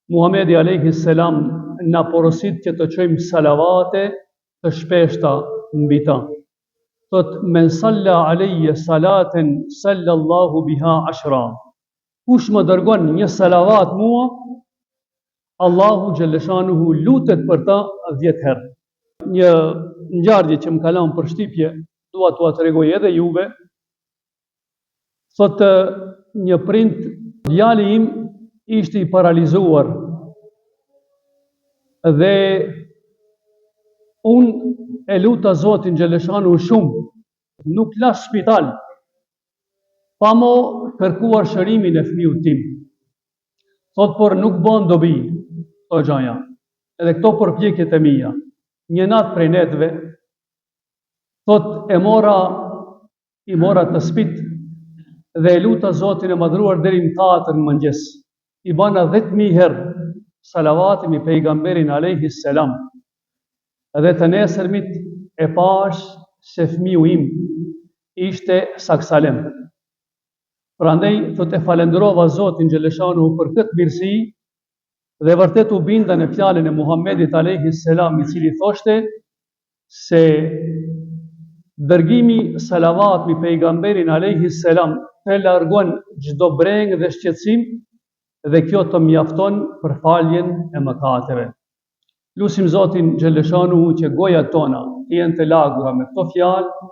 Muhamedi alayhi salam na porosit që të çojmë salavate të shpeshta mbi ta. Thot men salla alayya salaten sallallahu biha ashra. Kush më dërgon një salavat mua, Allahu xhaleshanuhu lutet për ta 10 herë. Një ngjarje që më ka lënë për shtypje, dua t'ua tregoj edhe juve. Thot një prind, djali im ishte i paralizuar dhe unë e luta Zotin xhaleshanuhu shumë, nuk lash spital, pa mo kërkuar shërimin e fëmijut tim. Thot, por nuk bën dobi, o gjaja, edhe këto përpjekjet e mia. Një natë prej netëve, thot, i mora të spit dhe e luta Zotin e madhruar deri në 4 në mëngjes. I bana 10.000 herë salavatim i pejgamberin alayhi salam. Edhe të nesërmit e pash se fëmiu im ishte saksalem. Prandaj thot e falenderova Zotin xhaleshanuhu për këtë mirësi dhe vërtet u binda në fjalën e Muhammedit alayhi salam, i cili thoshte se dërgimi salavat mi pejgamberin alayhi salam të largon çdo breng dhe shqetësim dhe kjo të mjafton për faljen e mëkateve. Lusim Zotin xhaleshanuhu që gojat tona të jenë të lagura me këto fjalë